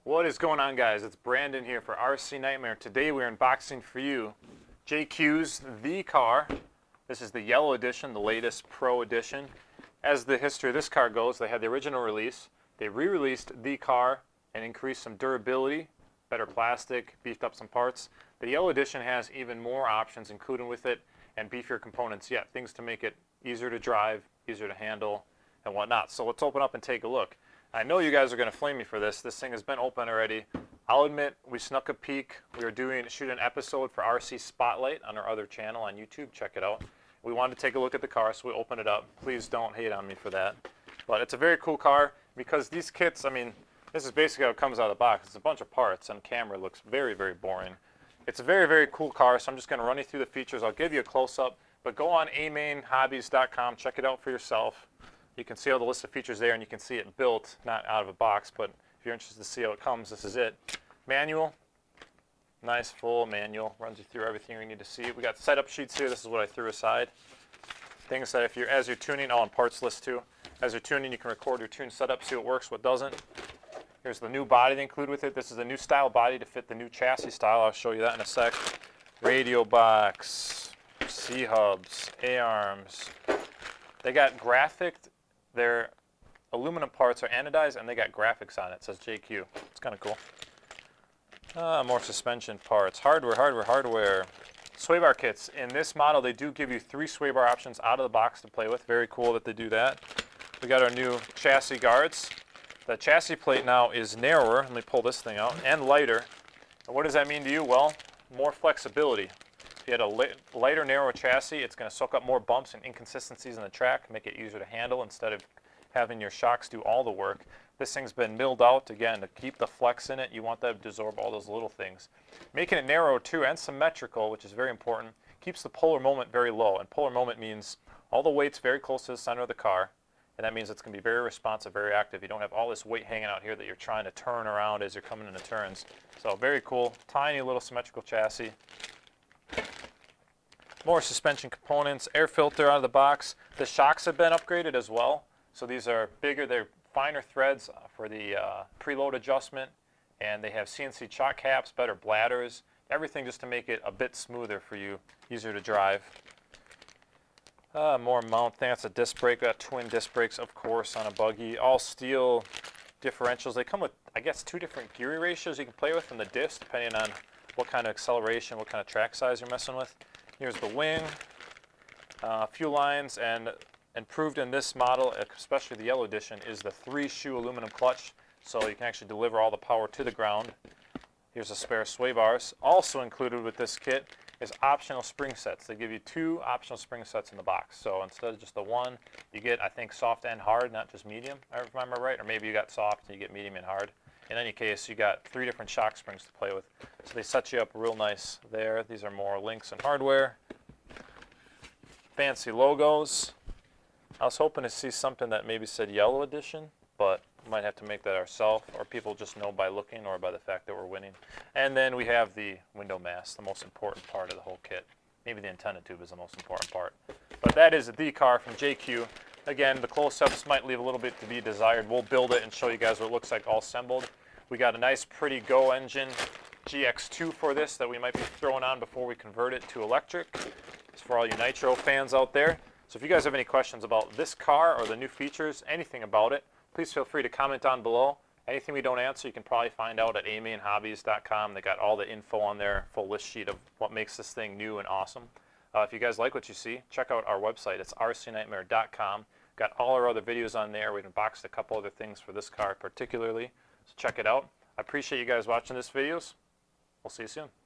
What is going on, guys? It's Brandon here for RC Nightmare. Today we're unboxing for you JQ's The Car. This is the yellow edition, the latest Pro edition. As the history of this car goes, they had the original release. They re-released The Car and increased some durability, better plastic, beefed up some parts. The yellow edition has even more options included with it and beefier components yet, things to make it easier to drive, easier to handle, and whatnot. So let's open up and take a look. I know you guys are going to flame me for this. This thing has been open already. I'll admit, we snuck a peek. We were shooting an episode for RC Spotlight on our other channel on YouTube. Check it out. We wanted to take a look at the car, so we opened it up. Please don't hate on me for that. But it's a very cool car because these kits, I mean, this is basically how it comes out of the box. It's a bunch of parts, and camera looks very, very boring. It's a very, very cool car, so I'm just going to run you through the features. I'll give you a close-up, but go on amainhobbies.com. Check it out for yourself. You can see all the list of features there, and you can see it built, not out of a box, but if you're interested to see how it comes, this is it. Manual, nice full manual, runs you through everything you need to see. We got setup sheets here. This is what I threw aside. Things that if you're, as you're tuning, and parts list too. As you're tuning, you can record your tune setup, see what works, what doesn't. Here's the new body they include with it. This is a new style body to fit the new chassis style. I'll show you that in a sec. Radio box, C-hubs, A-arms. They got their aluminum parts are anodized, and they got graphics on it. It says JQ. It's kind of cool. More suspension parts. Hardware. Sway bar kits. In this model, they do give you 3 sway bar options out of the box to play with. Very cool that they do that. We got our new chassis guards. The chassis plate now is narrower. Let me pull this thing out. And lighter. And what does that mean to you? Well, more flexibility. If you had a lighter, narrower chassis, it's going to soak up more bumps and inconsistencies in the track, make it easier to handle instead of having your shocks do all the work. This thing's been milled out, again, to keep the flex in it. You want that to absorb all those little things. Making it narrow, too, and symmetrical, which is very important, keeps the polar moment very low. And polar moment means all the weight's very close to the center of the car, and that means it's going to be very responsive, very active. You don't have all this weight hanging out here that you're trying to turn around as you're coming into turns. So very cool, tiny little symmetrical chassis. More suspension components, air filter out of the box. The shocks have been upgraded as well. So these are bigger, they're finer threads for the preload adjustment, and they have CNC shock caps, better bladders, everything just to make it a bit smoother for you, easier to drive. More mount thing, that's a disc brake. Got twin disc brakes, of course, on a buggy. All steel differentials. They come with, I guess, 2 different gear ratios you can play with from the disc, depending on what kind of acceleration, what kind of track size you're messing with. Here's the wing, fuel lines, and improved in this model, especially the yellow edition, is the 3-shoe aluminum clutch, so you can actually deliver all the power to the ground. Here's a spare sway bars. Also included with this kit is optional spring sets. They give you 2 optional spring sets in the box. So instead of just the one, you get, I think, soft and hard, not just medium, if I remember right, or maybe you got soft and you get medium and hard. In any case, you got 3 different shock springs to play with. So they set you up real nice there. These are more links and hardware. Fancy logos. I was hoping to see something that maybe said yellow edition, but we might have to make that ourselves, or people just know by looking or by the fact that we're winning. And then we have the window mast, the most important part of the whole kit. Maybe the antenna tube is the most important part. But that is the car from JQ. Again, the close-ups might leave a little bit to be desired. We'll build it and show you guys what it looks like all assembled. We got a nice, pretty Go engine GX2 for this that we might be throwing on before we convert it to electric. It's for all you Nitro fans out there. So if you guys have any questions about this car or the new features, anything about it, please feel free to comment down below. Anything we don't answer, you can probably find out at amainhobbies.com. They got all the info on there, full list sheet of what makes this thing new and awesome. If you guys like what you see, check out our website. It's rcnightmare.com. Got all our other videos on there. We've unboxed a couple other things for this car particularly. So check it out. I appreciate you guys watching this videos. We'll see you soon.